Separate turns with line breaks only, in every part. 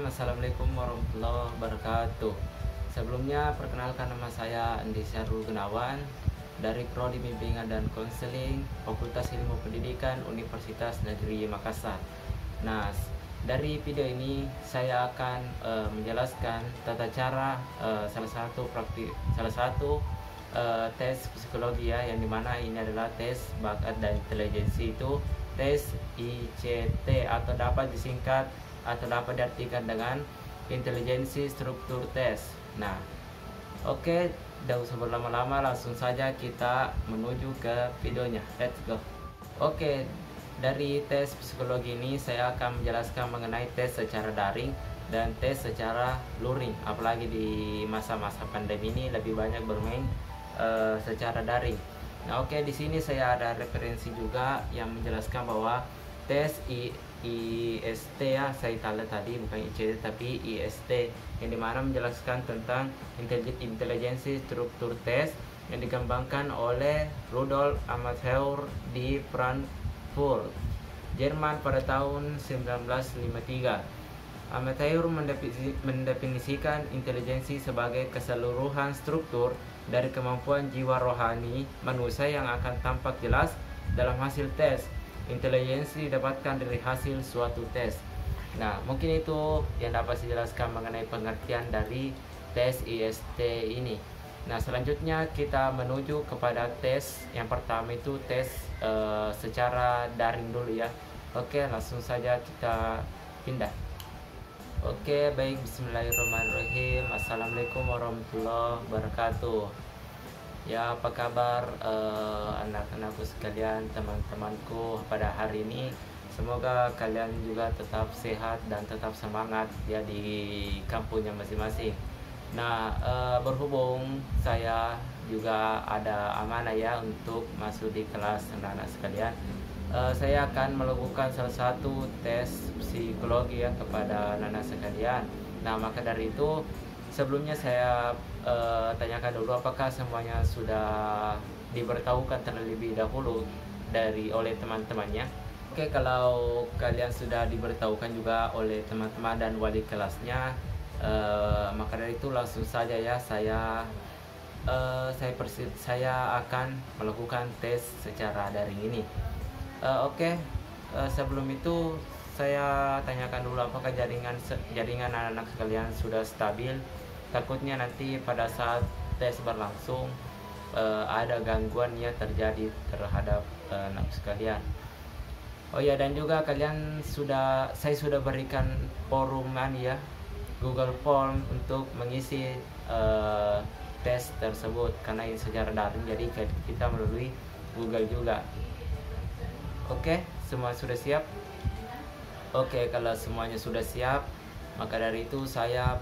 Assalamualaikum warahmatullahi wabarakatuh. Sebelumnya, perkenalkan nama saya Andi Syarul Gunawan dari Prodi Bimbingan dan Konseling Fakultas Ilmu Pendidikan Universitas Negeri Makassar. Nah, dari video ini saya akan menjelaskan tata cara salah satu tes psikologi ya, yang dimana ini adalah tes bakat dan intelijensi, itu tes ICT atau dapat disingkat atau dapat diartikan dengan intelijensi struktur tes. Nah, oke, tidak usah berlama-lama, langsung saja kita menuju ke videonya. Let's go. Oke, dari tes psikologi ini saya akan menjelaskan mengenai tes secara daring dan tes secara luring. Apalagi di masa-masa pandemi ini lebih banyak bermain secara daring. Nah, oke, di sini saya ada referensi juga yang menjelaskan bahwa tes IST ya, saya tahu tadi bukan ICT tapi IST, yang dimana menjelaskan tentang intelijensi struktur tes yang dikembangkan oleh Rudolf Amateur di Frankfurt, Jerman pada tahun 1953. Amateur mendefinisikan intelijensi sebagai keseluruhan struktur dari kemampuan jiwa rohani manusia yang akan tampak jelas dalam hasil tes. Intelijensi didapatkan dari hasil suatu tes. Nah, mungkin itu yang dapat saya jelaskan mengenai pengertian dari tes IST ini. Nah, selanjutnya kita menuju kepada tes yang pertama, itu tes secara daring dulu ya. Oke, langsung saja kita pindah. Oke, baik, bismillahirrahmanirrahim. Assalamualaikum warahmatullahi wabarakatuh. Ya, apa kabar anak-anakku sekalian, teman-temanku pada hari ini? Semoga kalian juga tetap sehat dan tetap semangat ya di kampungnya masing-masing. Nah, berhubung saya juga ada amanah ya untuk masuk di kelas anak-anak sekalian, saya akan melakukan salah satu tes psikologi ya kepada anak-anak sekalian. Nah, maka dari itu sebelumnya saya tanyakan dulu apakah semuanya sudah diberitahukan terlebih dahulu oleh teman-temannya. Oke, kalau kalian sudah diberitahukan juga oleh teman-teman dan wali kelasnya, maka dari itu langsung saja ya saya akan melakukan tes secara daring ini. Oke, sebelum itu saya tanyakan dulu apakah jaringan anak-anak sekalian sudah stabil. Takutnya nanti pada saat tes berlangsung ada gangguan ya terjadi terhadap anak sekalian. Oh ya, dan juga saya sudah berikan forum ya, Google Form untuk mengisi tes tersebut, karena ini secara daring jadi kita melalui Google juga. Oke, semua sudah siap? Oke, kalau semuanya sudah siap, maka dari itu saya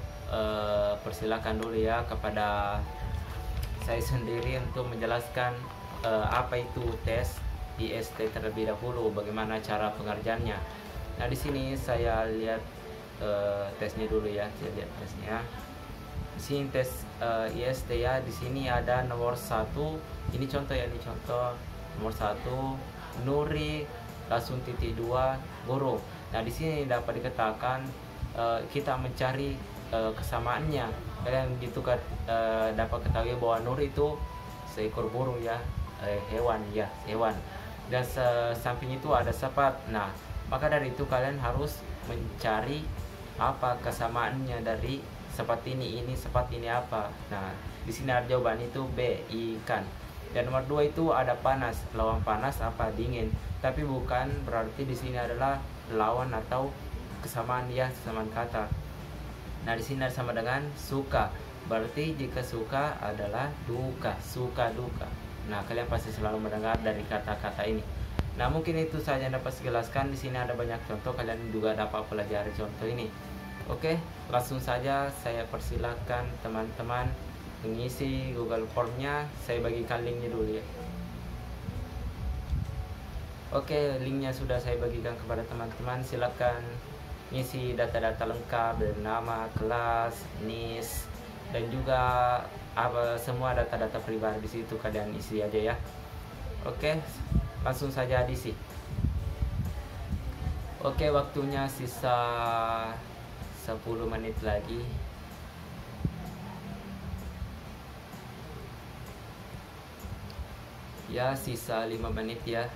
persilakan dulu ya kepada saya sendiri untuk menjelaskan apa itu tes IST terlebih dahulu, bagaimana cara pengerjaannya. Nah, di sini saya lihat tesnya dulu ya, saya lihat tesnya. Di sini tes IST ya, di sini ada nomor 1, ini contoh ya, ini contoh nomor 1 Nuri, langsung titik 2 guru. Nah, di sini dapat dikatakan kita mencari kesamaannya. Kalian dapat ketahui bahwa Nur itu seekor burung ya, hewan. Dan samping itu ada sifat. Nah, maka dari itu kalian harus mencari apa kesamaannya dari sifat ini sifat ini apa. Nah, di sini ada jawaban, itu B, ikan. Dan nomor 2 itu ada panas. Lawan panas apa? Dingin. Tapi bukan berarti di sini adalah lawan atau kesamaan kata. Nah, di sini sama dengan suka. Berarti jika suka adalah duka, suka duka. Nah, kalian pasti selalu mendengar dari kata-kata ini. Nah, mungkin itu saja yang dapat saya jelaskan. Di sini ada banyak contoh, kalian juga dapat pelajari contoh ini. Oke, langsung saja saya persilakan teman-teman mengisi Google Formnya. Saya bagikan linknya dulu ya. Oke, linknya sudah saya bagikan kepada teman-teman. Silakan ngisi data-data lengkap dan nama, kelas, NIS, dan juga semua data-data pribadi di situ kalian isi aja ya. Oke, langsung saja diisi. Oke, waktunya sisa 10 menit lagi. Ya, sisa 5 menit ya.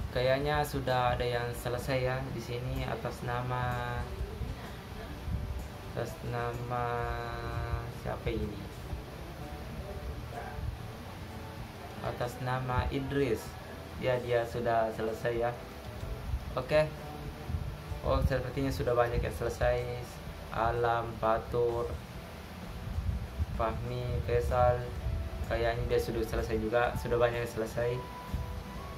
Kayaknya sudah ada yang selesai ya di sini atas nama siapa ini? Atas nama Idris. Ya, dia sudah selesai ya. Oke. Oh, sepertinya sudah banyak yang selesai. Alam, Fatur, Fahmi, Faisal. Kayaknya dia sudah selesai juga. Sudah banyak yang selesai.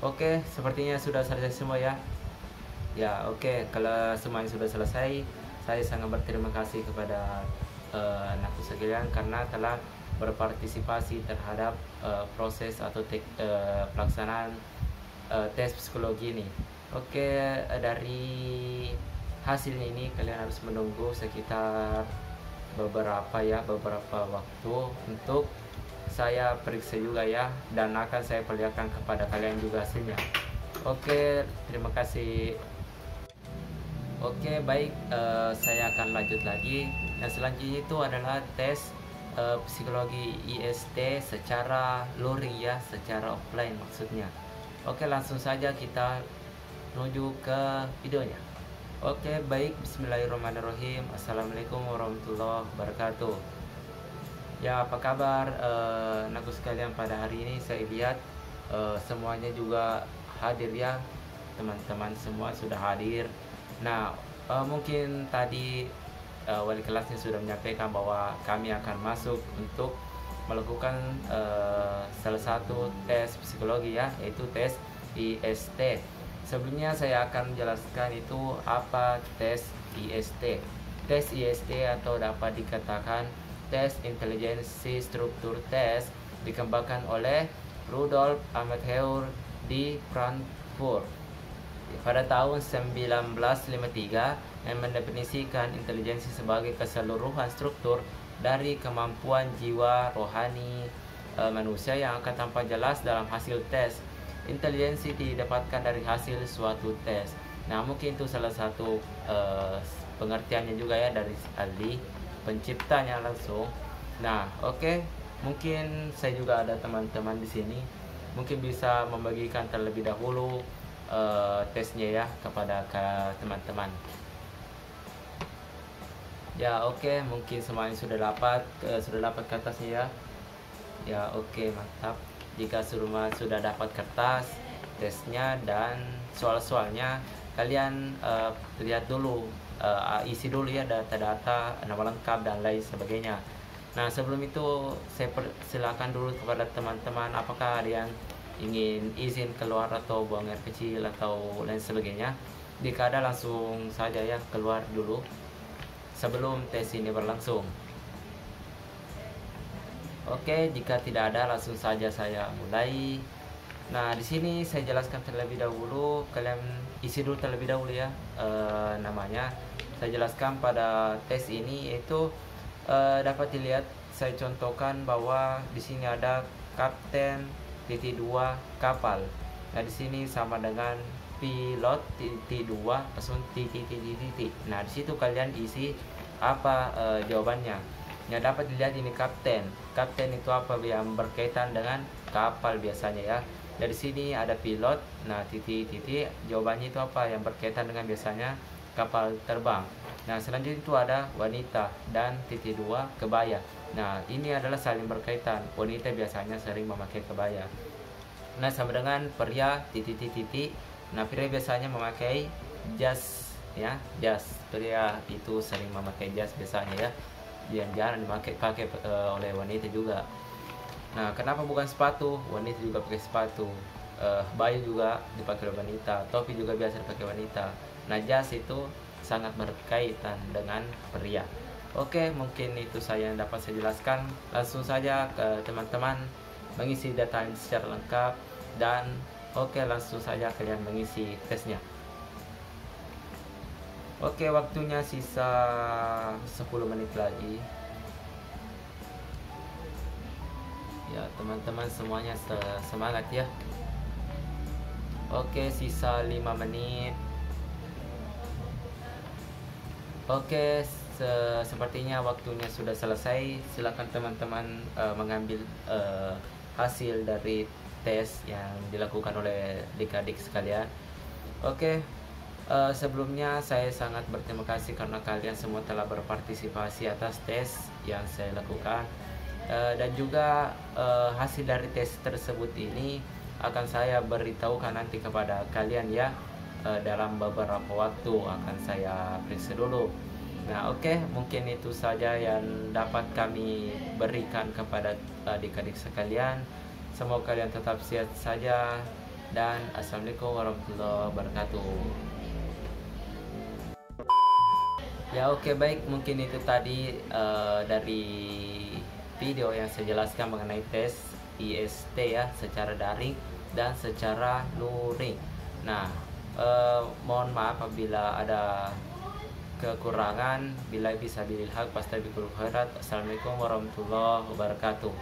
Oke, sepertinya sudah selesai semua ya. Ya, oke. Kalau semuanya sudah selesai, saya sangat berterima kasih kepada anakku sekalian karena telah berpartisipasi terhadap proses atau pelaksanaan tes psikologi ini. Oke, dari hasilnya ini kalian harus menunggu sekitar beberapa waktu untuk saya periksa juga ya, dan akan saya perlihatkan kepada kalian juga hasilnya. Oke, terima kasih. Oke, baik, saya akan lanjut lagi. Yang selanjutnya itu adalah tes psikologi IST secara luring ya, secara offline maksudnya. Oke, langsung saja kita menuju ke videonya. Oke, baik, bismillahirrahmanirrahim. Assalamualaikum warahmatullahi wabarakatuh. Ya, apa kabar anakku sekalian? Pada hari ini saya lihat semuanya juga hadir ya, teman-teman semua sudah hadir. Nah, mungkin tadi wali kelasnya sudah menyampaikan bahwa kami akan masuk untuk melakukan salah satu tes psikologi ya, yaitu tes IST. Sebelumnya saya akan menjelaskan itu apa tes IST. Tes IST atau dapat dikatakan tes intelijensi struktur tes dikembangkan oleh Rudolf Amadheur di Frankfurt pada tahun 1953 yang mendefinisikan intelijensi sebagai keseluruhan struktur dari kemampuan jiwa rohani manusia yang akan tampak jelas dalam hasil tes. Intelijensi didapatkan dari hasil suatu tes. Nah, mungkin itu salah satu pengertiannya juga ya dari ahli penciptanya langsung. Nah, oke. Mungkin saya juga ada teman-teman di sini. Mungkin bisa membagikan terlebih dahulu tesnya ya kepada teman-teman. Ya, oke. Mungkin semuanya sudah dapat kertasnya ya. Ya, oke, mantap. Jika semua sudah dapat kertas tesnya dan soal-soalnya, kalian lihat dulu, isi dulu ya data-data, nama lengkap dan lain sebagainya. Nah, sebelum itu saya silakan dulu kepada teman-teman, apakah ada yang ingin izin keluar atau buang air kecil atau lain sebagainya. Jika ada, langsung saja ya keluar dulu sebelum tes ini berlangsung. Oke, jika tidak ada, langsung saja saya mulai. Nah, di sini saya jelaskan terlebih dahulu, kalian isi dulu terlebih dahulu ya namanya. Saya jelaskan pada tes ini yaitu dapat dilihat saya contohkan bahwa di sini ada kapten titik 2 kapal. Nah, di sini sama dengan pilot titik 2 langsung titik. Nah, di situ kalian isi apa jawabannya. Ya, dapat dilihat ini kapten. Kapten itu apa yang berkaitan dengan kapal biasanya ya. Dari sini ada pilot. Nah, titik. Jawabannya itu apa yang berkaitan dengan biasanya kapal terbang. Nah, selanjutnya itu ada wanita dan titik 2 kebaya. Nah, ini adalah saling berkaitan. Wanita biasanya sering memakai kebaya. Nah, sama dengan pria titik. Nah, pria biasanya memakai jas ya. Jas. Pria itu sering memakai jas biasanya ya. Yang jarang dipakai oleh wanita juga. Nah, kenapa bukan sepatu? Wanita juga pakai sepatu. Baju juga dipakai oleh wanita. Topi juga biasa dipakai wanita. Nah, jas itu sangat berkaitan dengan pria. Oke, mungkin itu saya yang dapat saya jelaskan. Langsung saja ke teman-teman mengisi data secara lengkap dan oke, langsung saja kalian mengisi tesnya. Oke, waktunya sisa 10 menit lagi. Ya, teman-teman semuanya semangat ya. Oke, sisa 5 menit. Oke, sepertinya waktunya sudah selesai. Silakan teman-teman mengambil hasil dari tes yang dilakukan oleh adik-adik sekalian. Oke, sebelumnya saya sangat berterima kasih karena kalian semua telah berpartisipasi atas tes yang saya lakukan. Dan juga hasil dari tes tersebut ini akan saya beritahukan nanti kepada kalian ya. Dalam beberapa waktu akan saya periksa dulu. Nah, oke, mungkin itu saja yang dapat kami berikan kepada adik-adik sekalian. Semoga kalian tetap sehat saja, dan assalamualaikum warahmatullahi wabarakatuh. Ya, oke, baik, mungkin itu tadi dari video yang saya jelaskan mengenai tes IST ya, secara daring dan secara luring. Nah, mohon maaf apabila ada kekurangan. Bila bisa bilil haq, pasti bikul khairat. Assalamualaikum warahmatullahi wabarakatuh.